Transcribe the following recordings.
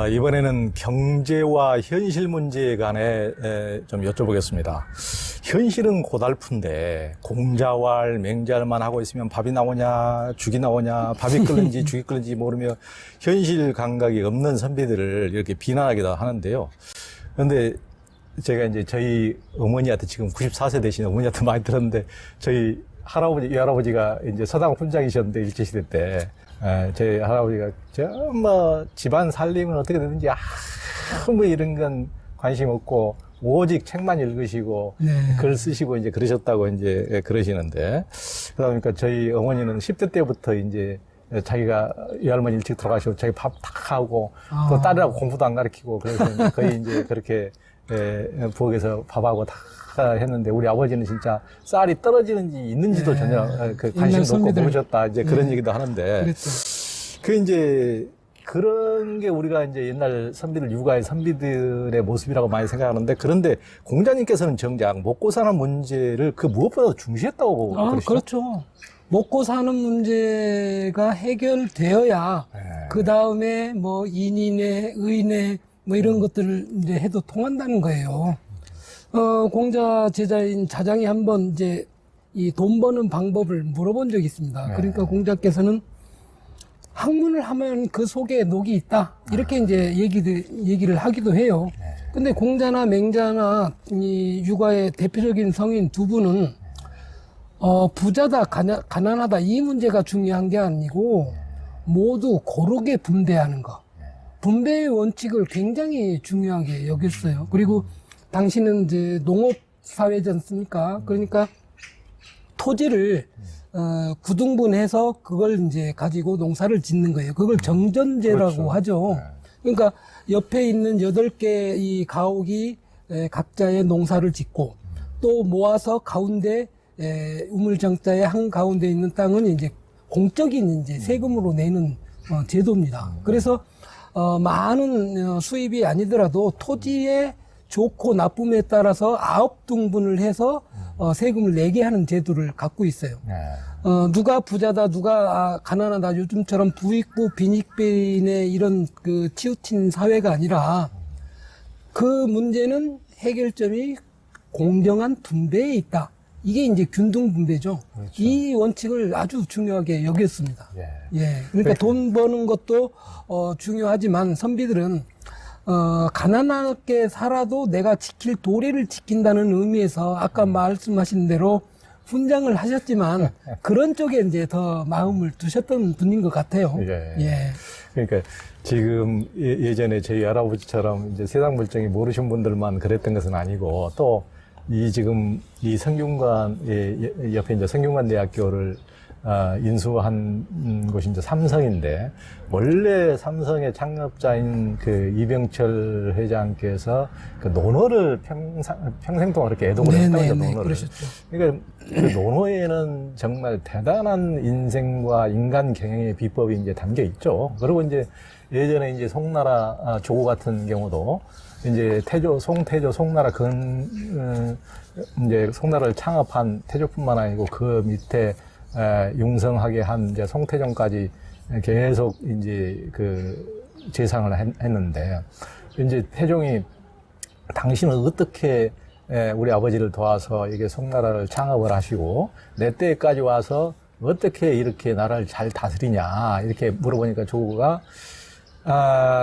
이번에는 경제와 현실 문제에 관해 좀 여쭤보겠습니다. 현실은 고달픈데 공자왈, 맹자왈만 하고 있으면 밥이 나오냐, 죽이 나오냐, 밥이 끓는지 죽이 끓는지 모르며 현실 감각이 없는 선배들을 이렇게 비난하기도 하는데요. 그런데 제가 이제 저희 어머니한테 지금 94세 되신 어머니한테 많이 들었는데 저희 할아버지, 외할아버지가 이제 서당 훈장이셨는데 일제시대 때 저희 할아버지가 정말 집안 살림은 어떻게 되는지 아무 이런 건 관심 없고 오직 책만 읽으시고 글 쓰시고 이제 그러셨다고 이제 그러시는데 그러다 보니까 저희 어머니는 10대 때부터 이제 자기가 외할머니 일찍 돌아가시고 자기 밥 다 하고 또 딸이라고 공부도 안 가르치고 그래서 거의 이제 그렇게 부엌에서 밥하고 다 했는데 우리 아버지는 진짜 쌀이 떨어지는지 있는지도 전혀 그 관심도 없고 모르셨다 이제 그런 얘기도 하는데 그랬죠. 그 이제 그런 게 우리가 이제 옛날 선비들 육아의 선비들의 모습이라고 많이 생각하는데 그런데 공자님께서는 정작 먹고 사는 문제를 그 무엇보다 중시했다고 보고 그러시죠? 그렇죠. 먹고 사는 문제가 해결되어야 그 다음에 뭐 인인의 의인의 뭐 이런 것들을 이제 해도 통한다는 거예요. 공자 제자인 자장이 한번 이제 이 돈 버는 방법을 물어본 적이 있습니다. 그러니까 공자께서는 학문을 하면 그 속에 녹이 있다. 이렇게 이제 얘기를 하기도 해요. 근데 공자나 맹자나 이 육아의 대표적인 성인 두 분은 부자다, 가난하다 이 문제가 중요한 게 아니고 모두 고르게 분배하는 거. 분배의 원칙을 굉장히 중요하게 여겼어요. 그리고 당신은 이제 농업 사회지 않습니까? 그러니까 토지를 구등분해서 그걸 이제 가지고 농사를 짓는 거예요. 그걸 정전제라고 그렇죠. 하죠. 그러니까 옆에 있는 8개 이 가옥이 각자의 농사를 짓고 또 모아서 가운데 우물정자의 한 가운데 있는 땅은 이제 공적인 이제 세금으로 내는 제도입니다. 그래서 많은 수입이 아니더라도 토지의 좋고 나쁨에 따라서 9등분을 해서 세금을 내게 하는 제도를 갖고 있어요. 누가 부자다, 누가 가난하다, 요즘처럼 부익부, 빈익빈의 이런 그 치우친 사회가 아니라 그 문제는 해결점이 공정한 분배에 있다. 이게 이제 균등 분배죠. 그렇죠. 이 원칙을 아주 중요하게 여겼습니다. 그러니까 돈 버는 것도 중요하지만 선비들은 가난하게 살아도 내가 지킬 도리를 지킨다는 의미에서 아까 말씀하신 대로 훈장을 하셨지만 그런 쪽에 이제 더 마음을 두셨던 분인 것 같아요. 그러니까 지금 예전에 저희 할아버지처럼 이제 세상 물정이 모르신 분들만 그랬던 것은 아니고 또 지금 이 성균관 옆에 이제 성균관대학교를 인수한 곳이 이제 삼성인데 원래 삼성의 창업자인 그 이병철 회장께서 그 논어를 평생 동안 이렇게 애독을 했다는 논어를. 그러셨죠. 그러니까 그 논어에는 정말 대단한 인생과 인간 경영의 비법이 이제 담겨 있죠. 그리고 이제 예전에 이제 송나라 조고 같은 경우도 이제 송태조, 송나라 이제 송나라를 창업한 태조뿐만 아니고 그 밑에 융성하게 한 이제 송태종까지 계속 이제 그 재상을 했는데 이제 태종이 당신은 어떻게 우리 아버지를 도와서 이게 송나라를 창업을 하시고 내 때까지 와서 어떻게 이렇게 나라를 잘 다스리냐 이렇게 물어보니까 조구가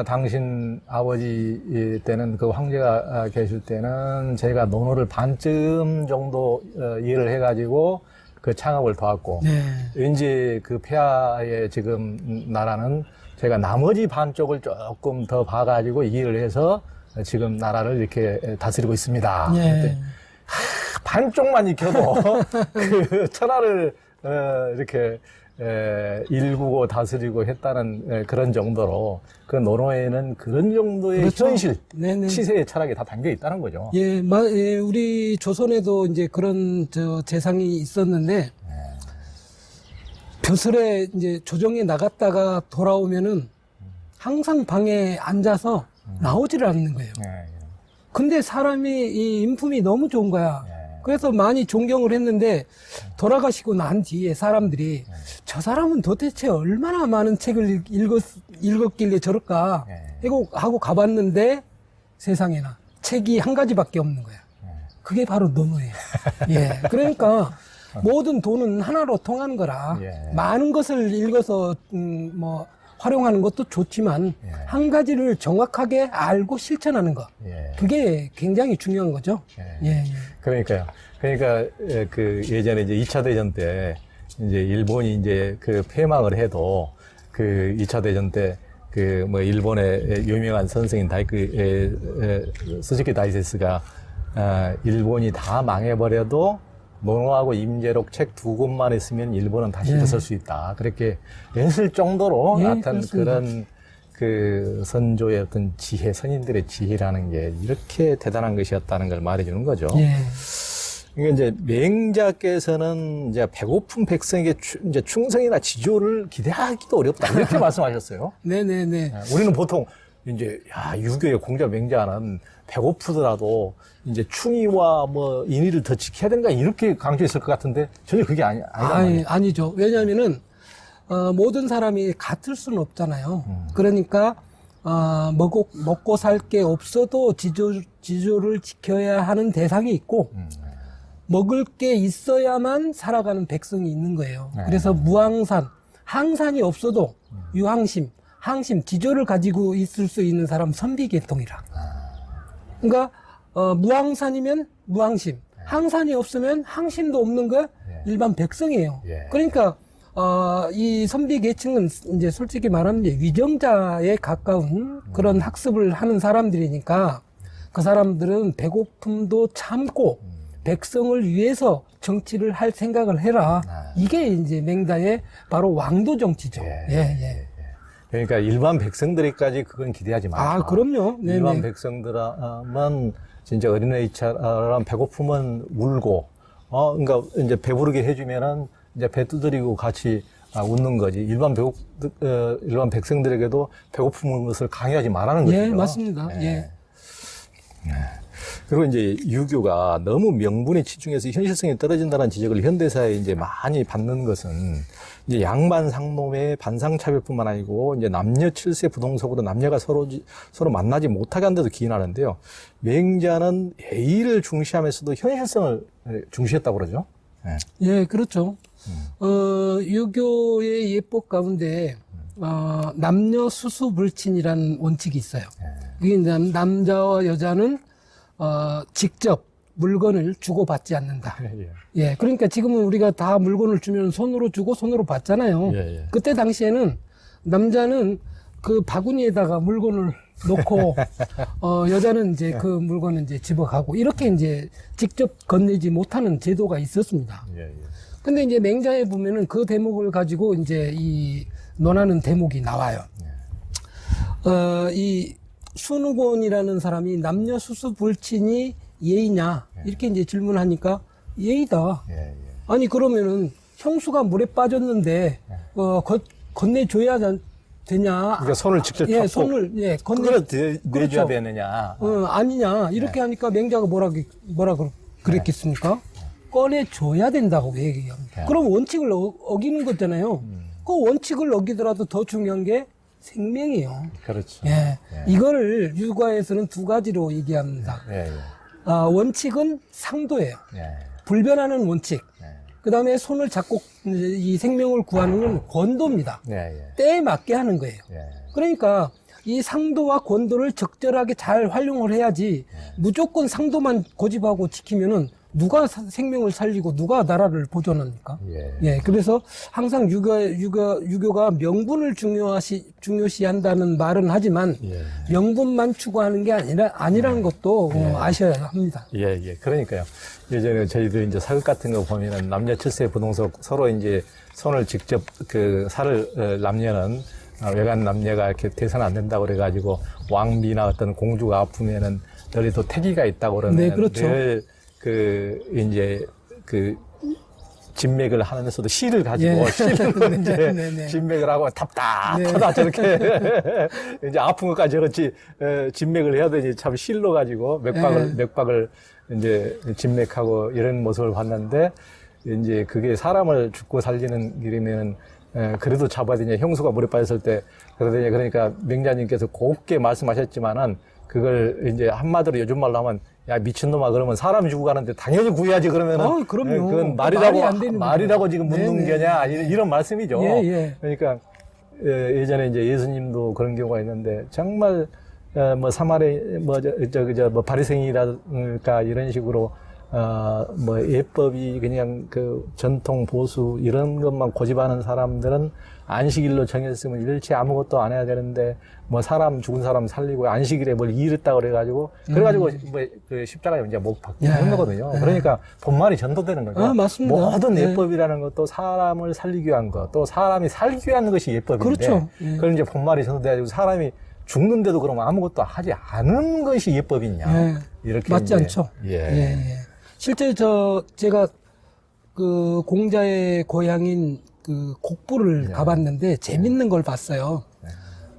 당신 아버지 때는 그 황제가 계실 때는 제가 논어를 반쯤 정도 이해를 해가지고 그 창업을 도왔고 왠지 그 폐하의 지금 나라는 제가 나머지 반쪽을 조금 더 봐가지고 이해를 해서 지금 나라를 이렇게 다스리고 있습니다. 반쪽만 익혀도 그 천하를 이렇게 일구고 다스리고 했다는 그런 정도로 그 논어에는 그런 정도의 그렇죠. 현실, 치세의 철학이 다 담겨 있다는 거죠. 우리 조선에도 이제 그런 재상이 있었는데 벼슬에 이제 조정에 나갔다가 돌아오면은 항상 방에 앉아서 나오지를 않는 거예요. 근데 사람이 이 인품이 너무 좋은 거야. 그래서 많이 존경을 했는데 돌아가시고 난 뒤에 사람들이 저 사람은 도대체 얼마나 많은 책을 읽었길래 저럴까 하고 가봤는데 세상에나 책이 한 가지밖에 없는 거야. 그게 바로 논어예요. 예. 그러니까 모든 돈은 하나로 통하는 거라 예. 많은 것을 읽어서 뭐 활용하는 것도 좋지만 예. 한 가지를 정확하게 알고 실천하는 것. 예. 그게 굉장히 중요한 거죠. 예. 예. 예. 그러니까요. 그러니까 그 예전에 이제 2차 대전 때 이제 일본이 이제 그 패망을 해도 그 2차 대전 때 그 뭐 일본의 유명한 선생인 스즈키 다이세스가 일본이 다 망해버려도 논어하고 임제록 책 2권만 있으면 일본은 다시 예. 일어설 수 있다. 그렇게 했을 정도로 예, 나타난 그렇습니다. 그런 그 선조의 어떤 지혜, 선인들의 지혜라는 게 이렇게 대단한 것이었다는 걸 말해주는 거죠. 예. 이게 이제 맹자께서는 이제 배고픈 백성에게 이제 충성이나 지조를 기대하기도 어렵다. 이렇게 말씀하셨어요. 네네네. 우리는 보통 이제 유교의 공자 맹자는 배고프더라도 이제 충의와 뭐 인의를 더 지켜야 된다 이렇게 강조했을 것 같은데 전혀 그게 아니란 말이에요. 아니죠. 왜냐하면은 모든 사람이 같을 수는 없잖아요. 그러니까 먹고 살 게 없어도 지조를 지켜야 하는 대상이 있고 먹을 게 있어야만 살아가는 백성이 있는 거예요. 네. 그래서 무항산, 항산이 없어도 유항심, 항심, 지조를 가지고 있을 수 있는 사람 선비계통이라. 그러니까 무항산이면 무항심, 항산이 없으면 항심도 없는 거 일반 백성이에요. 예. 그러니까 이 선비계층은 이제 솔직히 말하면 이제 위정자에 가까운 그런 학습을 하는 사람들이니까 그 사람들은 배고픔도 참고 백성을 위해서 정치를 할 생각을 해라. 이게 이제 맹자의 바로 왕도 정치죠. 예. 그러니까 일반 백성들에까지 그건 기대하지 마라. 그럼요. 네네. 일반 백성들만 진짜 어린아이처럼 배고프면 울고, 그러니까 이제 배부르게 해주면은 이제 배 두드리고 같이 웃는 거지. 일반 백성들에게도 배고픈 것을 강요하지 말라는 거죠. 예, 맞습니다. 예. 그리고 이제 유교가 너무 명분에 치중해서 현실성이 떨어진다는 지적을 현대사에 이제 많이 받는 것은 이제 양반 상놈의 반상차별뿐만 아니고 이제 남녀 칠세 부동석으로 남녀가 서로 만나지 못하게 한데도 기인하는데요. 맹자는 예의를 중시하면서도 현실성을 중시했다고 그러죠. 예, 그렇죠. 유교의 예법 가운데 남녀 수수불친이라는 원칙이 있어요. 이게 남자와 여자는 직접 물건을 주고받지 않는다. 예, 그러니까 지금은 우리가 다 물건을 주면 손으로 주고 손으로 받잖아요. 그때 당시에는 남자는 그 바구니에다가 물건을 놓고 여자는 이제 그 물건을 이제 집어가고 이렇게 이제 직접 건네지 못하는 제도가 있었습니다. 근데 이제 맹자에 보면은 그 대목을 가지고 이제 이 논하는 대목이 나와요. 이 순우곤이라는 사람이 남녀 수수불친이 예의냐 이렇게 이제 질문하니까 예의다. 아니 그러면은 형수가 물에 빠졌는데 건네줘야 되냐? 그러니까 손을 직접 예, 펴고 손을 그걸 내줘야 그렇죠. 되느냐? 아니냐 이렇게 하니까 맹자가 뭐라 그랬겠습니까? 꺼내줘야 된다고 얘기합니다. 그럼 원칙을 어기는 거잖아요. 그 원칙을 어기더라도 더 중요한 게 생명이에요. 그렇죠. 예. 이거를 유가에서는 두 가지로 얘기합니다. 원칙은 상도예요. 불변하는 원칙. 그 다음에 손을 잡고 이 생명을 구하는 건 권도입니다. 때에 맞게 하는 거예요. 그러니까 이 상도와 권도를 적절하게 잘 활용을 해야지 무조건 상도만 고집하고 지키면은 누가 생명을 살리고 누가 나라를 보존합니까? 예, 그래서 항상 유교가 명분을 중요시한다는 말은 하지만 명분만 추구하는 게 아니라는 것도 아셔야 합니다. 그러니까요. 예전에 저희도 이제 사극 같은 거 보면은 남녀 칠세 부동석 서로 이제 손을 직접 그 살을 남녀는 외간 남녀가 이렇게 돼서는 안 된다고 그래가지고 왕비나 어떤 공주가 아프면은 널리 또 태기가 있다고 그러면 네, 그렇죠. 이제 진맥을 하면서도 시를 가지고 시를 이제 진맥을 하고 답답하다 저렇게 이제 아픈 것까지 저렇게 진맥을 해야 되지 참 실로 가지고 맥박을 이제 진맥하고 이런 모습을 봤는데 이제 그게 사람을 죽고 살리는 일이면 그래도 잡아야 되냐. 형수가 물에 빠졌을 때 그러더니 그러니까 명자님께서 곱게 말씀하셨지만은 그걸 이제 한마디로 요즘 말로 하면 야 미친놈아 그러면 사람 죽고 가는데 당연히 구해야지 그러면은 그럼요. 그건 말이 안 되는 말이라고 지금 묻는 네네. 거냐 이런 말씀이죠. 예. 그러니까 예전에 이제 예수님도 그런 경우가 있는데 정말 뭐 사마리 뭐 바리새인이라든가 이런 식으로 뭐 예법이 그냥 그 전통 보수 이런 것만 고집하는 사람들은 안식일로 정했으면 일체 아무것도 안 해야 되는데 뭐 사람 죽은 사람 살리고 안식일에 뭘 일했다 그래가지고 뭐그 십자가에 이제 못 박는 예. 거거든요. 그러니까 본말이 전도되는 거죠. 맞습니다. 모든 네. 예법이라는 것도 사람을 살리기 위한 것, 또 사람이 살기 위한 것이 예법인데 그렇죠. 그걸 이제 본말이 전도돼가지고 사람이 죽는데도 그러면 아무것도 하지 않은 것이 예법이냐 이렇게 맞지 이제, 않죠. 예. 실제 제가 그 공자의 고향인 그 곡부를 가봤는데 재밌는 걸 봤어요.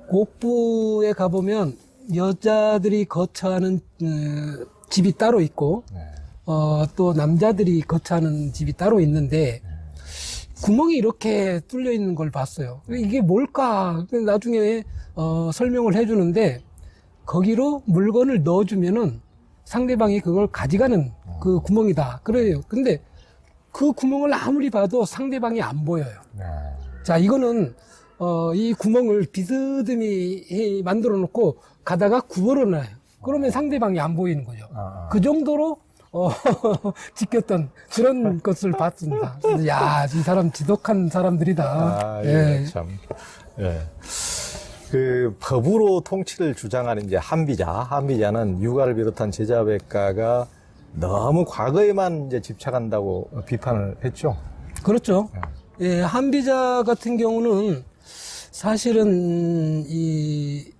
곡부에 가보면 여자들이 거처하는 집이 따로 있고 또 남자들이 거처하는 집이 따로 있는데 구멍이 이렇게 뚫려 있는 걸 봤어요. 이게 뭘까? 나중에 설명을 해주는데 거기로 물건을 넣어주면은 상대방이 그걸 가져가는 그 구멍이다. 그래요. 근데 그 구멍을 아무리 봐도 상대방이 안 보여요. 자, 이거는 이 구멍을 비스듬히 만들어 놓고 가다가 구걸어놔요. 그러면 상대방이 안 보이는 거죠. 그 정도로 지켰던 그런 것을 봤습니다. 그래서 야, 이 사람 지독한 사람들이다. 참. 예. 그 법으로 통치를 주장하는 이제 한비자는 유가를 비롯한 제자백가가 너무 과거에만 이제 집착한다고 비판을 했죠. 그렇죠. 예, 한비자 같은 경우는 사실은 이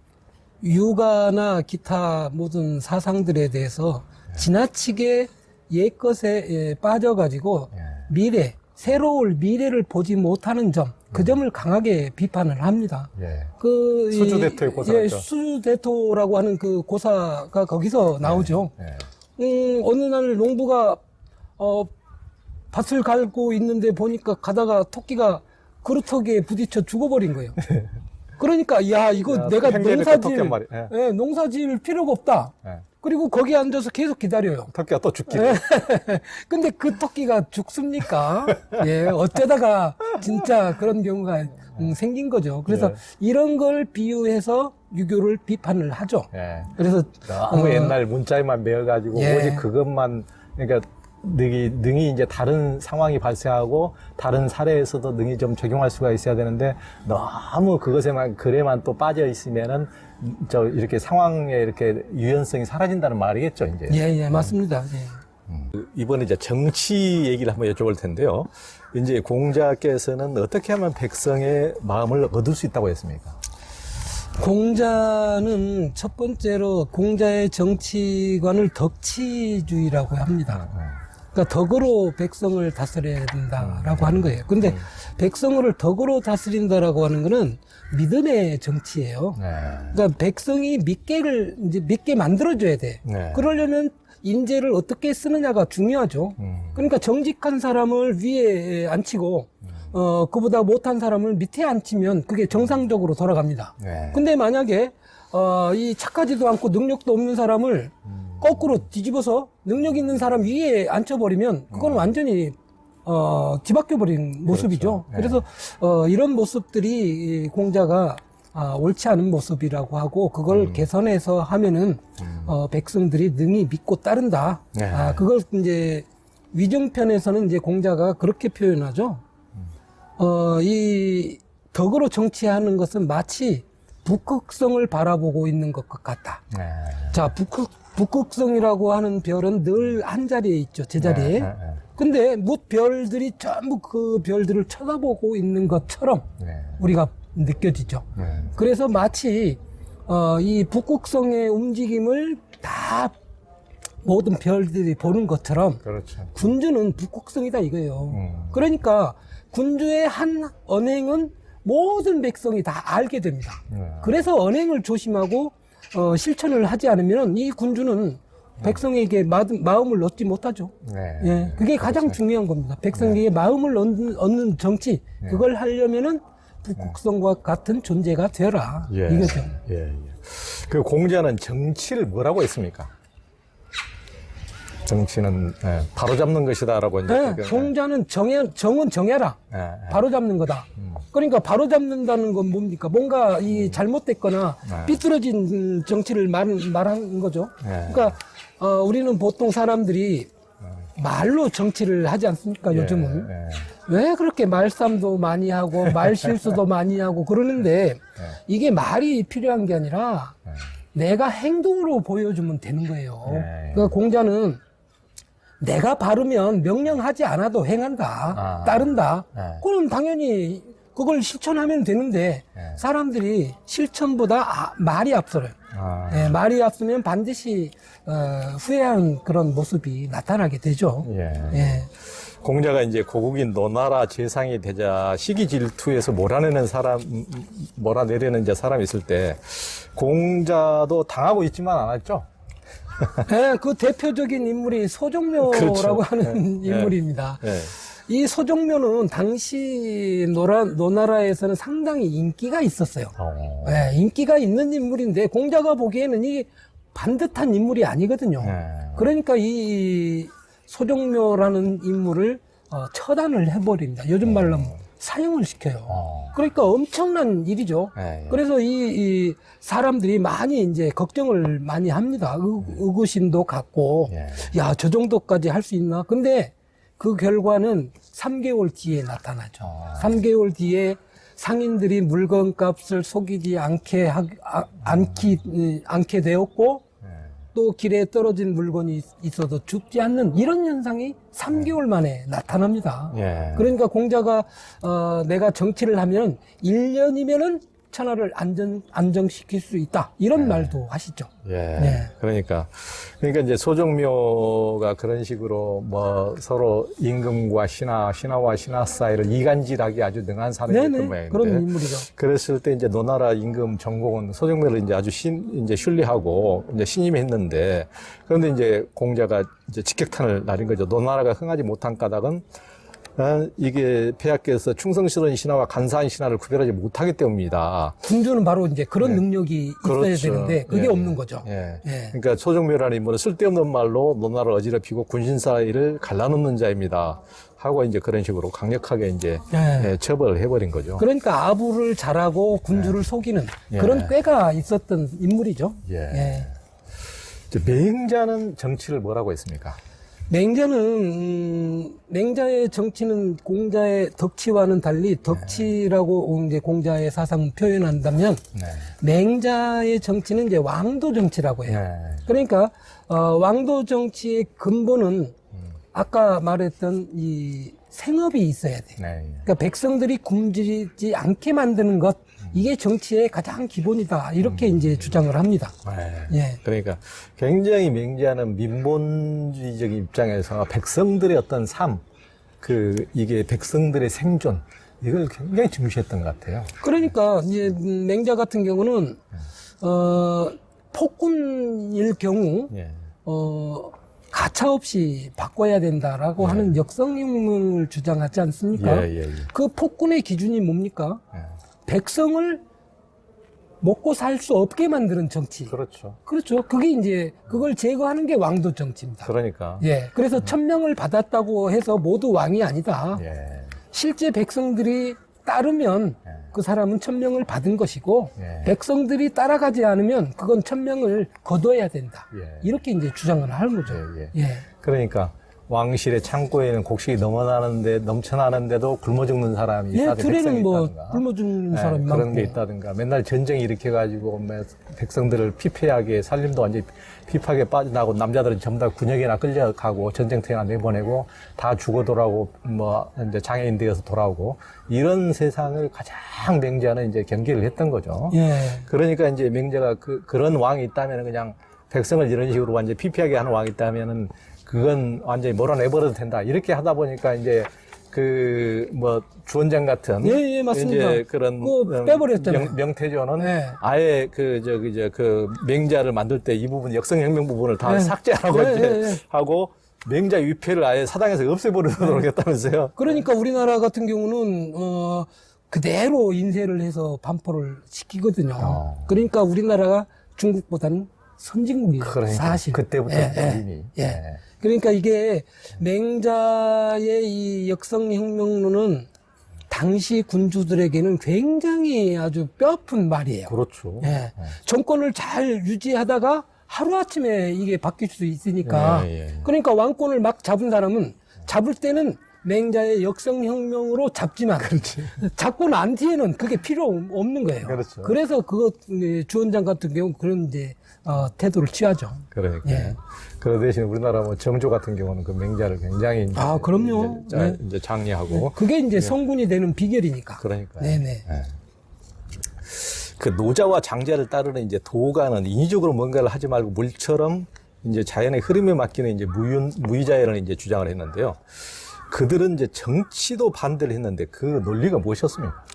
유가나 기타 모든 사상들에 대해서 지나치게 옛것에 빠져가지고 새로울 미래를 보지 못하는 점, 그 점을 강하게 비판을 합니다. 수주대토의 고사죠. 수주대토라고 하는 그 고사가 거기서 나오죠. 어느 날 농부가 밭을 갈고 있는데 보니까 가다가 토끼가 그루터기에 부딪혀 죽어버린 거예요. 그러니까 야 이거 내가 농사 지을 필요가 없다. 그리고 거기 앉아서 계속 기다려요. 토끼가 또 죽기. 근데 그 토끼가 죽습니까? 어쩌다가 진짜 그런 경우가 생긴 거죠. 그래서 이런 걸 비유해서 유교를 비판을 하죠. 그래서 너무 옛날 문자에만 매여가지고 오직 그것만 그러니까 능히 이제 다른 상황이 발생하고 다른 사례에서도 능히 좀 적용할 수가 있어야 되는데 너무 그것에만 글에만 또 빠져 있으면은 이렇게 상황에 이렇게 유연성이 사라진다는 말이겠죠, 이제. 예, 맞습니다. 이번에 이제 정치 얘기를 한번 여쭤볼 텐데요. 이제 공자께서는 어떻게 하면 백성의 마음을 얻을 수 있다고 했습니까? 공자는 첫 번째로 공자의 정치관을 덕치주의라고 합니다. 그러니까 덕으로 백성을 다스려야 된다라고 하는 거예요. 근데 백성을 덕으로 다스린다라고 하는 거는 믿음의 정치예요. 그러니까 백성이 믿게 만들어줘야 돼. 그러려면 인재를 어떻게 쓰느냐가 중요하죠. 그러니까 정직한 사람을 위에 앉히고 그보다 못한 사람을 밑에 앉히면 그게 정상적으로 돌아갑니다. 근데 만약에 이 착하지도 않고 능력도 없는 사람을 거꾸로 뒤집어서 능력 있는 사람 위에 앉혀버리면 그건 완전히 뒤바뀌어버린 모습이죠. 그래서 이런 모습들이 공자가 옳지 않은 모습이라고 하고 그걸 개선해서 하면은 백성들이 능히 믿고 따른다. 그걸 이제 위정편에서는 이제 공자가 그렇게 표현하죠. 이 덕으로 정치하는 것은 마치 북극성을 바라보고 있는 것 같다. 자, 북극성이라고 하는 별은 늘 한 자리에 있죠, 제자리에. 근데 별들이 전부 그 별들을 쳐다보고 있는 것처럼 우리가 느껴지죠. 그래서 마치 이 북극성의 움직임을 다 모든 별들이 보는 것처럼 군주는 북극성이다 이거예요. 그러니까 군주의 한 언행은 모든 백성이 다 알게 됩니다. 그래서 언행을 조심하고 실천을 하지 않으면 이 군주는 백성에게 마음을 얻지 못하죠. 네. 예, 그게 가장 중요한 겁니다. 백성에게 마음을 얻는 정치, 그걸 하려면은 북극성과 같은 존재가 되라. 예. 이거죠. 예, 예. 그 공자는 정치를 뭐라고 했습니까? 정치는 바로잡는 것이다라고 이제. 네, 공자는 정은 정해라. 바로 잡는 거다. 그러니까 바로 잡는다는 건 뭡니까? 뭔가 이 잘못됐거나 삐뚤어진 정치를 말한 거죠. 그러니까 우리는 보통 사람들이 말로 정치를 하지 않습니까? 요즘은. 왜 그렇게 말싸움도 많이 하고 말 실수도 많이 하고 그러는데 이게 말이 필요한 게 아니라 내가 행동으로 보여주면 되는 거예요. 그러니까 공자는 내가 바르면 명령하지 않아도 행한다, 따른다. 그럼 당연히 그걸 실천하면 되는데 사람들이 실천보다 말이 앞서요. 말이 앞서면 반드시 후회한 그런 모습이 나타나게 되죠. 예. 공자가 이제 고국인 노나라 재상이 되자 시기 질투에서 몰아내려는 이제 사람이 있을 때 공자도 당하고 있지만 않았죠. 네, 그 대표적인 인물이 소종묘라고 그렇죠. 하는 인물입니다. 이 소종묘는 당시 노나라에서는 상당히 인기가 있었어요. 네, 인기가 있는 인물인데 공자가 보기에는 이게 반듯한 인물이 아니거든요. 그러니까 이 소종묘라는 인물을 처단을 해버립니다. 요즘 말로 하면 사형을 시켜요. 그러니까 엄청난 일이죠. 그래서 이 사람들이 많이 이제 걱정을 많이 합니다. 의구심도 갖고, 야, 저 정도까지 할 수 있나? 근데 그 결과는 3개월 뒤에 나타나죠. 3개월 뒤에 상인들이 물건값을 속이지 않게 되었고, 또 길에 떨어진 물건이 있어도 죽지 않는 이런 현상이 3개월 만에 나타납니다. 그러니까 공자가 내가 정치를 하면 1년이면은 천하를 안정시킬 수 있다. 이런 말도 하시죠. 그러니까 이제 소종묘가 그런 식으로 뭐 서로 임금과 신하와 신하 사이를 이간질하기 아주 능한 사람이었던 모양인데. 그런 인물이죠. 그랬을 때 이제 노나라 임금 정공은 소종묘를 이제 아주 이제 신뢰하고 이제 신임했는데 그런데 이제 공자가 이제 직격탄을 날린 거죠. 노나라가 흥하지 못한 까닭은 이게 폐하께서 충성스러운 신하와 간사한 신하를 구별하지 못하기 때문이다. 군주는 바로 이제 그런 능력이 있어야 되는데 그게 없는 거죠. 그러니까 소종묘라는 인물은 쓸데없는 말로 노나라를 어지럽히고 군신 사이를 갈라놓는 자입니다. 하고 이제 그런 식으로 강력하게 이제 처벌을 해버린 거죠. 그러니까 아부를 잘하고 군주를 속이는 그런 꾀가 있었던 인물이죠. 맹자는 정치를 뭐라고 했습니까? 맹자의 정치는 공자의 덕치와는 달리 덕치라고 이제 공자의 사상을 표현한다면 맹자의 정치는 이제 왕도 정치라고 해요. 그러니까 왕도 정치의 근본은 아까 말했던 이 생업이 있어야 돼. 그러니까 백성들이 굶주리지 않게 만드는 것, 이게 정치의 가장 기본이다. 이렇게 이제 주장을 합니다. 그러니까 굉장히 맹자는 민본주의적 입장에서 백성들의 어떤 삶, 이게 백성들의 생존, 이걸 굉장히 중시했던 것 같아요. 그러니까 이제 맹자 같은 경우는 폭군일 경우 가차없이 바꿔야 된다라고 하는 역성혁명을 주장하지 않습니까? 그 폭군의 기준이 뭡니까? 백성을 먹고 살 수 없게 만드는 정치. 그렇죠. 그게 이제 그걸 제거하는 게 왕도 정치입니다. 그러니까. 그래서 천명을 받았다고 해서 모두 왕이 아니다. 실제 백성들이 따르면 그 사람은 천명을 받은 것이고 백성들이 따라가지 않으면 그건 천명을 거둬야 된다. 이렇게 이제 주장을 하는 거죠. 그러니까 왕실의 창고에는 곡식이 넘쳐나는데도 굶어 죽는 사람이 있다든가. 들에는 뭐 굶어 죽는 사람이 많고. 그런 게 있다든가. 맨날 전쟁 일으켜가지고 백성들을 피폐하게 살림도 완전히 피폐하게 빠져나고 남자들은 전부 다 군역이나 끌려가고 전쟁터에나 내보내고 다 죽어 돌아오고 뭐 이제 장애인 되어서 돌아오고 이런 세상을 가장 맹자는 이제 경계를 했던 거죠. 그러니까 이제 맹자가 그런 왕이 있다면 그냥 백성을 이런 식으로 완전히 피폐하게 하는 왕이 있다면은 그건 완전히 몰아내버려도 된다. 이렇게 하다 보니까 이제 뭐 주원장 같은 예, 맞습니다. 이제 그런 그거 빼버렸잖아요. 명태조는 네. 아예 그 맹자를 만들 때 이 부분 역성혁명 부분을 다 네. 삭제하라고 네, 이제 네, 네. 하고 맹자 위패를 아예 사당에서 없애버리도록 했다면서요. 그러니까 우리나라 같은 경우는 그대로 인쇄를 해서 반포를 시키거든요. 그러니까 우리나라가 중국보다는 선진국이에요. 그러니까 사실. 그때부터 이미. 예. 그러니까 이게 맹자의 이 역성혁명론은 당시 군주들에게는 굉장히 아주 뼈아픈 말이에요. 그렇죠. 예. 정권을 잘 유지하다가 하루아침에 이게 바뀔 수 있으니까. 예. 그러니까 왕권을 막 잡은 사람은 잡을 때는 맹자의 역성혁명으로 잡지만 잡고 난 뒤에는 그게 필요 없는 거예요. 그렇죠. 그래서 주원장 같은 경우 그런 이제 태도를 취하죠. 그러니까. 예. 그 대신 우리나라 뭐 정조 같은 경우는 그 맹자를 굉장히 아, 그럼요. 이제, 네. 이제 장려하고 그게 이제 성군이 되는 비결이니까. 그러니까. 네네. 그 노자와 장자를 따르는 이제 도가는 인위적으로 뭔가를 하지 말고 물처럼 이제 자연의 흐름에 맡기는 이제 무의자연을 이제 주장을 했는데요. 그들은 이제 정치도 반대를 했는데 그 논리가 무엇이었습니까?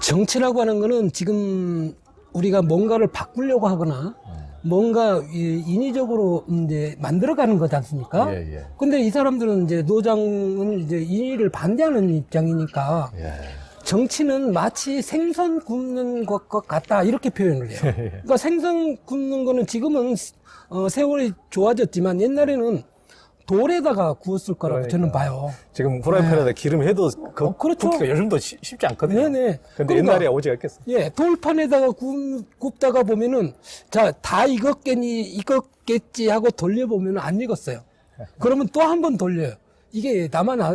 정치라고 하는 거는 지금 우리가 뭔가를 바꾸려고 하거나 뭔가 인위적으로 이제 만들어가는 거지 않습니까? 예. 근데 이 사람들은 이제 노장은 이제 인위를 반대하는 입장이니까 예. 정치는 마치 생선 굽는 것 같다 이렇게 표현을 해요. 그러니까 생선 굽는 거는 지금은 세월이 좋아졌지만 옛날에는 돌에다가 구웠을 거라고 저는 봐요. 지금 후라이팬에다 기름 해도 그렇죠. 굽기가 요즘도 쉽지 않거든요. 네네. 근데 그러니까, 옛날에 오지 않겠어. 예, 돌판에다가 굽다가 보면은 자, 다 익었겠지 하고 돌려보면 안 익었어요. 그러면 또 한 번 돌려요. 이게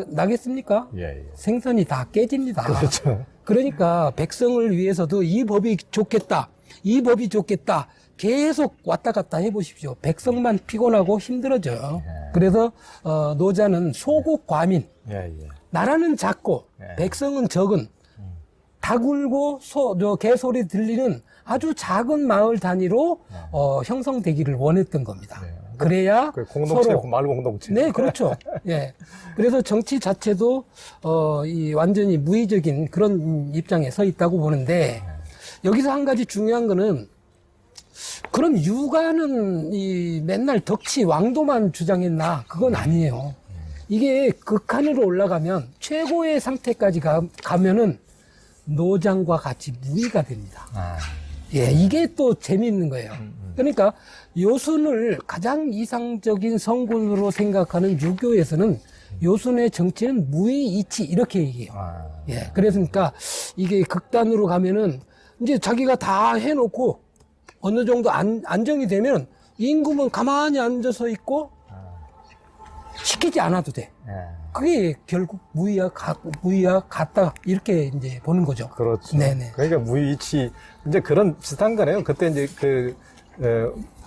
나겠습니까? 예. 생선이 다 깨집니다. 그렇죠. 그러니까 백성을 위해서도 이 법이 좋겠다. 계속 왔다 갔다 해보십시오. 백성만 피곤하고 힘들어져요. 그래서 노자는 소국 과민, 예. 나라는 작고 백성은 적은 닭 울고 개소리 들리는 아주 작은 마을 단위로 형성되기를 원했던 겁니다. 그래야 공동체, 서로 마을 공동체. 네, 그렇죠. 예. 그래서 정치 자체도 이 완전히 무의적인 그런 입장에 서 있다고 보는데 여기서 한 가지 중요한 거는 그럼 유가는 이 맨날 덕치 왕도만 주장했나? 그건 아니에요. 이게 극한으로 올라가면 최고의 상태까지 가면은 노장과 같이 무의가 됩니다. 예, 이게 또 재미있는 거예요. 그러니까 요순을 가장 이상적인 성군으로 생각하는 유교에서는 요순의 정치는 무의이치 이렇게 얘기해요. 예, 그러니까 이게 극단으로 가면은 이제 자기가 다 해놓고 어느 정도 안정이 되면 임금은 가만히 앉아서 있고 시키지 않아도 돼. 그게 결국 무의와 같다 이렇게 이제 보는 거죠. 그렇죠. 네네. 그러니까 무의치 이제 그런 비슷한 거네요. 그때 이제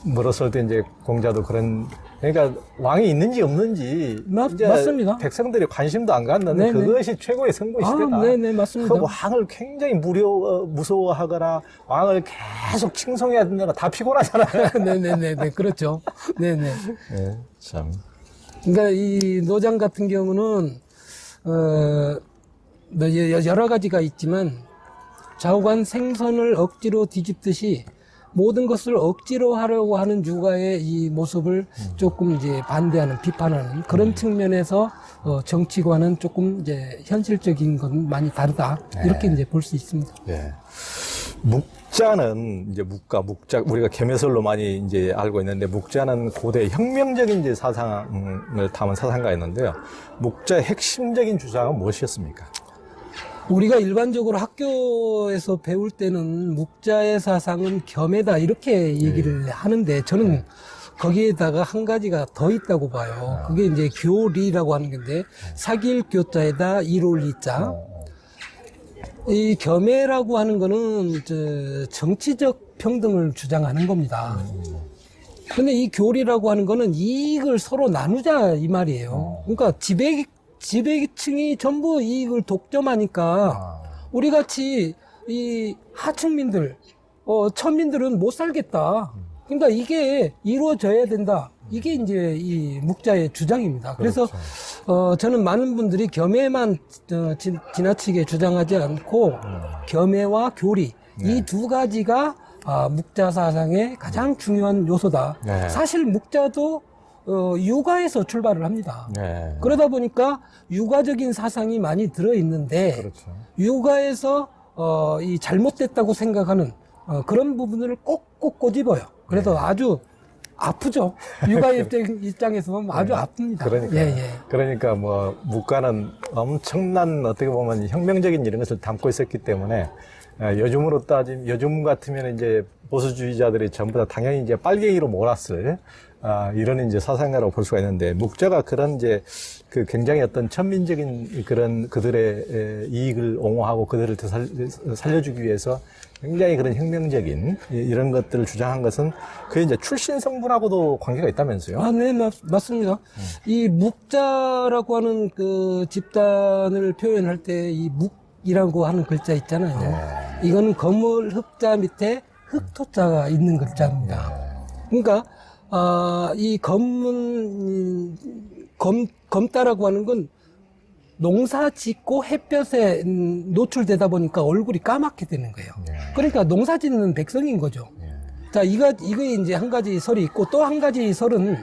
물었을 때 이제 공자도 그런 그러니까 왕이 있는지 없는지 이제 맞습니다. 백성들이 관심도 안 갖는데 네네. 그것이 최고의 선거 시대다. 네네 맞습니다. 그 왕을 굉장히 무서워하거나 왕을 계속 칭송해야 된다거나 다 피곤하잖아요. 네네네 그렇죠. 네네. 네, 참. 그러니까 이 노장 같은 경우는 여러 가지가 있지만 좌우간 생선을 억지로 뒤집듯이 모든 것을 억지로 하려고 하는 유가의 이 모습을 조금 이제 반대하는 비판하는 그런 측면에서 정치관은 조금 이제 현실적인 건 많이 다르다 이렇게 이제 볼 수 있습니다. 예. 묵자는 이제 묵자 우리가 계매설로 많이 이제 알고 있는데 묵자는 고대 혁명적인 이제 사상을 담은 사상가였는데요. 묵자의 핵심적인 주장은 무엇이었습니까? 우리가 일반적으로 학교에서 배울 때는 묵자의 사상은 겸해다 이렇게 얘기를 하는데 저는 거기에다가 한 가지가 더 있다고 봐요. 그게 이제 교리라고 하는 건데 사기일 교자에다 이롤리자. 이 겸해라고 하는 거는 정치적 평등을 주장하는 겁니다. 근데 이 교리라고 하는 거는 이익을 서로 나누자 이 말이에요. 그러니까 지배층이 전부 이익을 독점하니까 우리 같이 이 하층민들, 천민들은 못 살겠다. 그러니까 이게 이루어져야 된다. 이게 이제 이 묵자의 주장입니다. 그래서 그렇죠. 저는 많은 분들이 겸해만 지나치게 주장하지 않고 겸해와 교리 이 두 가지가 묵자 사상의 가장 중요한 요소다. 네. 사실 묵자도 육아에서 출발을 합니다. 네. 그러다 보니까 육아적인 사상이 많이 들어 있는데 그렇죠. 육아에서 이 잘못됐다고 생각하는 그런 부분을 꼭꼭 꼬집어요. 그래서 아주 아프죠. 육아 입장에서 보면 아주 아픕니다. 그러니까. 예, 예. 그러니까 뭐 묵가는 엄청난 어떻게 보면 혁명적인 이런 것을 담고 있었기 때문에 요즘으로 따지면 요즘 같으면 이제 보수주의자들이 전부 다 당연히 이제 빨갱이로 몰았을 이런 이제 사상가라고 볼 수가 있는데 묵자가 그런 이제 그 굉장히 어떤 천민적인 그런 그들의 이익을 옹호하고 그들을 더 살려주기 위해서 굉장히 그런 혁명적인 이런 것들을 주장한 것은 그게 이제 출신 성분하고도 관계가 있다면서요? 네, 맞습니다. 이 묵자라고 하는 그 집단을 표현할 때 이 묵이라고 하는 글자 있잖아요. 네. 이거는 거물 흑자 밑에 흑토자가 있는 글자입니다. 그러니까 이 검다라고 하는 건 농사 짓고 햇볕에 노출되다 보니까 얼굴이 까맣게 되는 거예요. 그러니까 농사 짓는 백성인 거죠. 자, 이거에 이제 한 가지 설이 있고 또 한 가지 설은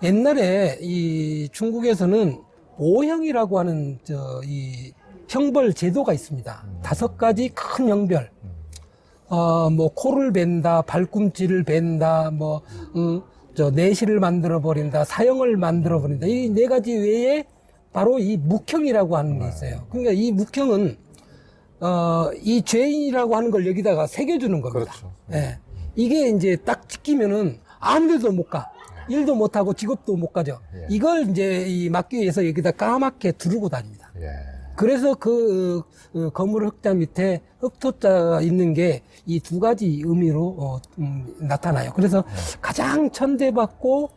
옛날에 이 중국에서는 오형이라고 하는 이 형벌 제도가 있습니다. 5가지 큰 형벌. 뭐 코를 벤다, 발꿈치를 벤다, 뭐 내시를 만들어 버린다, 사형을 만들어 버린다. 이 4가지 외에 바로 이 묵형이라고 하는 게 있어요. 그러니까 이 묵형은 이 죄인이라고 하는 걸 여기다가 새겨주는 겁니다. 그렇죠. 예. 이게 이제 딱 찍히면은 아무 데도 못 가. 일도 못 하고 직업도 못 가죠. 예. 이걸 이제 막기 위해서 여기다 까맣게 두르고 다닙니다. 예. 그래서 그 거물 흑자 밑에 흑토자가 있는 게 이 2가지 의미로 나타나요. 그래서 가장 천대받고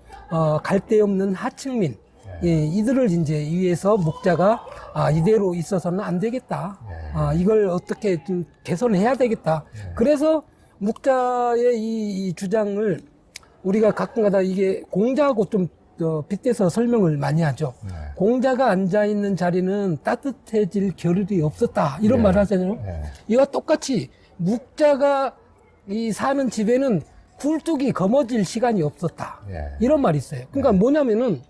갈데 없는 하층민 예, 이들을 이제 위해서 묵자가 이대로 있어서는 안 되겠다. 이걸 어떻게 좀 개선해야 되겠다. 그래서 묵자의 이 주장을 우리가 가끔가다 이게 공자하고 좀 빗대서 설명을 많이 하죠. 공자가 앉아 있는 자리는 따뜻해질 겨를이 없었다. 이런 말을 하잖아요. 이와 똑같이 묵자가 이 사는 집에는 굴뚝이 검어질 시간이 없었다. 이런 말이 있어요. 그러니까 뭐냐면은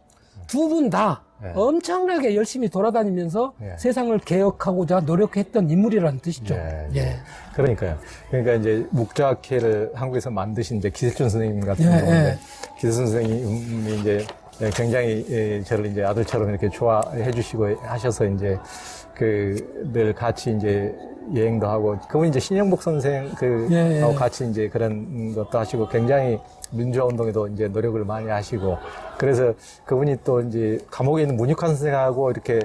두 분 다 엄청나게 열심히 돌아다니면서 세상을 개혁하고자 노력했던 인물이라는 뜻이죠. 예. 그러니까요. 그러니까 이제 묵자학회를 한국에서 만드신 이제 기세춘 선생님 같은 경우는 기세춘 선생님이 이제 굉장히 저를 이제 아들처럼 이렇게 좋아해 주시고 하셔서 이제 늘 같이 이제 여행도 하고 그분이 이제 신영복 선생 하고 같이 이제 그런 것도 하시고 굉장히 민주화 운동에도 이제 노력을 많이 하시고 그래서 그분이 또 이제 감옥에 있는 문익환 선생하고 이렇게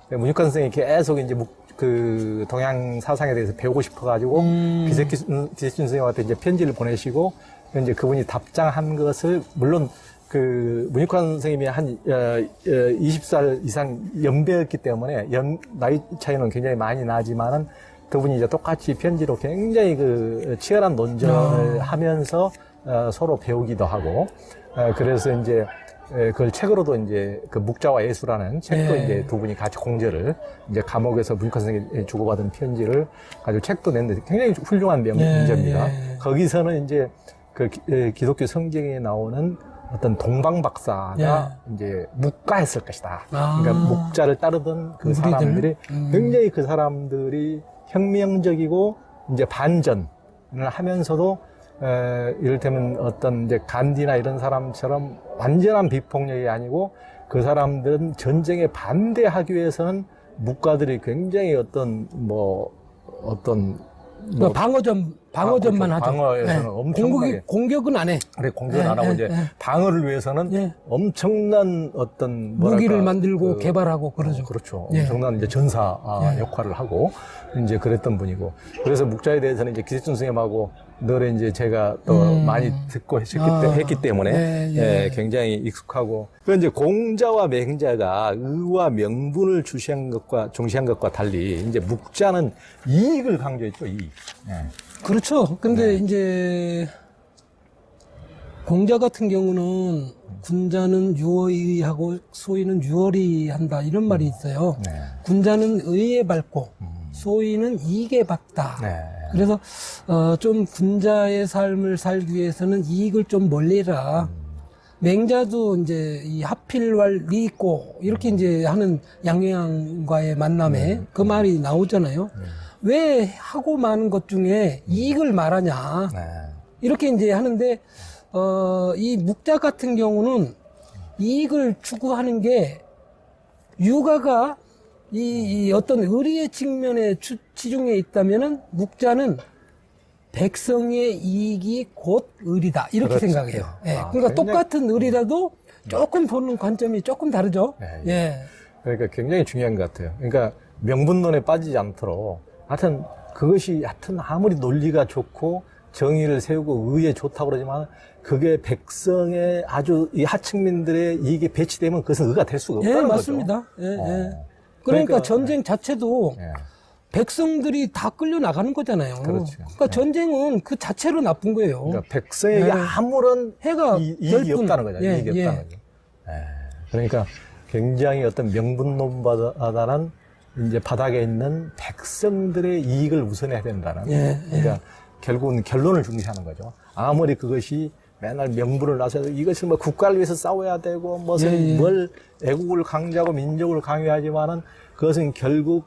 문익환 선생이 계속 이제 그 동양 사상에 대해서 배우고 싶어가지고 기세춘 선생님한테 이제 편지를 보내시고 이제 그분이 답장한 것을 물론 그 문익환 선생님이 한 20살 이상 연배였기 때문에 나이 차이는 굉장히 많이 나지만은 그분이 이제 똑같이 편지로 굉장히 그 치열한 논쟁을 하면서 서로 배우기도 하고 그래서 이제 그걸 책으로도 이제 그 묵자와 예수라는 책도 이제 두 분이 같이 공저를 이제 감옥에서 문익환 선생님이 주고받은 편지를 가지고 책도 냈는데 굉장히 훌륭한 문제입니다. 거기서는 이제 그 기독교 성경에 나오는 어떤 동방 박사가 이제 묵가했을 것이다. 그러니까 묵자를 따르던 그 우리들? 사람들이 굉장히 그 사람들이 혁명적이고 이제 반전을 하면서도 이를테면 어떤 이제 간디나 이런 사람처럼 완전한 비폭력이 아니고 그 사람들은 전쟁에 반대하기 위해서는 묵가들이 굉장히 방어전만 하죠. 방어에서는 엄청나게 공격은 안 해. 그래, 공격을 안 하고 이제 방어를 위해서는 엄청난 어떤 무기를 만들고 개발하고 그러죠. 그렇죠. 엄청난 이제 전사 역할을 하고 이제 그랬던 분이고 그래서 묵자에 대해서는 이제 기세춘 선생님하고 늘 이제 제가 또 많이 듣고 했기 때문에 굉장히 익숙하고 그 이제 공자와 맹자가 의와 명분을 중시한 것과 달리 이제 묵자는 이익을 강조했죠. 이익. 그렇죠. 근데 이제 공자 같은 경우는 군자는 유의하고 소위는 유월이 한다 이런 말이 있어요. 네. 군자는 의에 밝고 소위는 이익에 밝다. 네. 그래서 좀 군자의 삶을 살기 위해서는 이익을 좀 멀리 해라. 맹자도 이제 이 하필왈 리있고 이렇게 이제 하는 양양과의 만남에 그 말이 나오잖아요. 왜 하고 많은 것 중에 이익을 말하냐. 네. 이렇게 이제 하는데 이 묵자 같은 경우는 이익을 추구하는 게 유가가 이 어떤 의리의 측면에 치중해 있다면은 묵자는 백성의 이익이 곧 의리다 이렇게 그렇죠. 생각해요. 예. 아, 그러니까 굉장히- 똑같은 의리라도 조금 보는 관점이 조금 다르죠. 예, 예. 그러니까 굉장히 중요한 것 같아요. 그러니까 명분론에 빠지지 않도록 하여튼 그것이 하여튼 아무리 논리가 좋고 정의를 세우고 의에 좋다고 그러지만 그게 백성의 아주 이 하층민들의 이익에 배치되면 그것은 의가 될 수가 예, 없다는 맞습니다. 거죠. 예, 예. 어. 그러니까 전쟁 자체도 예. 백성들이 다 끌려 나가는 거잖아요. 그렇죠. 그러니까 전쟁은 그 자체로 나쁜 거예요. 그러니까 백성에게 예. 아무런 해가 이익이 별뿐. 없다는 거죠. 예, 이익이 예. 없다는 거죠. 예. 그러니까 굉장히 어떤 명분론보다는 이제 바닥에 있는 백성들의 이익을 우선해야 된다는. 예, 그러니까 결국은 결론을 중시하는 거죠. 아무리 그것이 맨날 명분을 나서서 이것을 뭐 국가를 위해서 싸워야 되고 무슨 예, 예. 뭘 애국을 강조하고 민족을 강요하지만은 그것은 결국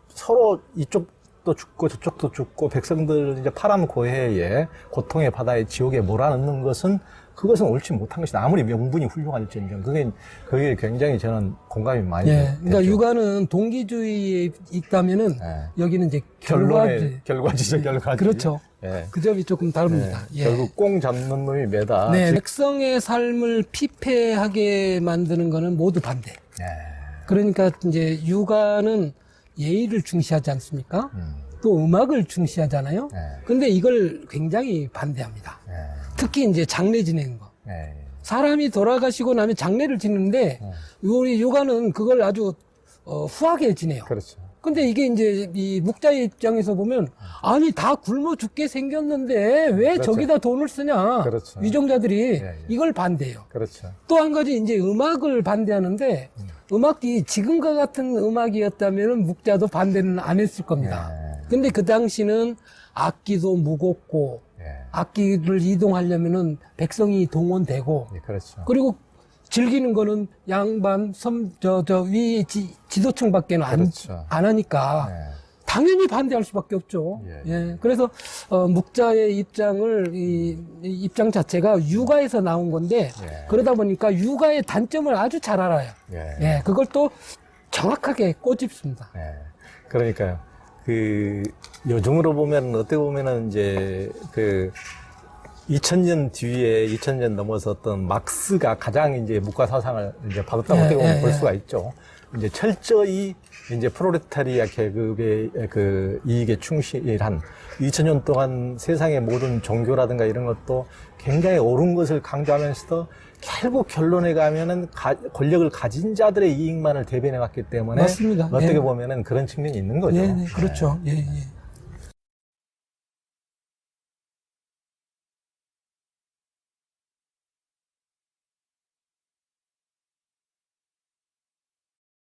서로 이쪽도 죽고 저쪽도 죽고 백성들 이제 파란 고해에 고통의 바다에 지옥에 몰아넣는 것은 그것은 옳지 못한 것이다. 아무리 명분이 훌륭할지언정 그게 굉장히 저는 공감이 많이 예. 됐죠. 그러니까 육아는 동기주의에 있다면은 예. 여기는 이제 결론의 결과지. 결과지죠, 결과지. 그렇죠. 예. 그 점이 조금 다릅니다. 예. 예. 결국 꽁 잡는 놈이 매다. 네, 즉, 백성의 삶을 피폐하게 만드는 거는 모두 반대. 예. 그러니까 이제 육아는 예의를 중시하지 않습니까? 음. 또 음악을 중시하잖아요. 예. 근데 이걸 굉장히 반대합니다. 예. 특히 이제 장례 지내는 거. 예. 사람이 돌아가시고 나면 장례를 지는데 우리 육아는 그걸 아주 후하게 지내요. 그렇죠. 근데 이게 이제 이 묵자의 입장에서 보면 아니 다 굶어 죽게 생겼는데 왜 그렇죠. 저기다 돈을 쓰냐. 그렇죠. 위정자들이 예. 이걸 반대해요. 그렇죠. 또 한 가지 이제 음악을 반대하는데 음악이 지금과 같은 음악이었다면 묵자도 반대는 안 했을 겁니다. 예. 근데 그 당시는 악기도 무겁고 예. 악기를 이동하려면은 백성이 동원되고 예, 그렇죠. 그리고 즐기는 거는 양반 위 지도층밖에는 그렇죠. 안 하니까 예. 당연히 반대할 수밖에 없죠. 예. 예. 그래서 묵자의 입장을 이 입장 자체가 육아에서 나온 건데 예. 그러다 보니까 육아의 단점을 아주 잘 알아요. 예. 예. 그걸 또 정확하게 꼬집습니다. 예. 그러니까요. 요즘으로 보면, 어떻게 보면은 이제 2000년 뒤에 2000년 넘어섰던 막스가 가장 이제 묵과 사상을 이제 받았다고 어떻게 보면 볼 수가 있죠. 이제 철저히 이제 프롤레타리아 계급의 그 이익에 충실한 2000년 동안 세상의 모든 종교라든가 이런 것도 굉장히 옳은 것을 강조하면서도 결국 결론에 가면은 권력을 가진 자들의 이익만을 대변해 왔기 때문에 맞습니다. 어떻게 예. 보면은 그런 측면이 있는 거죠. 네, 네, 그렇죠. 예, 예.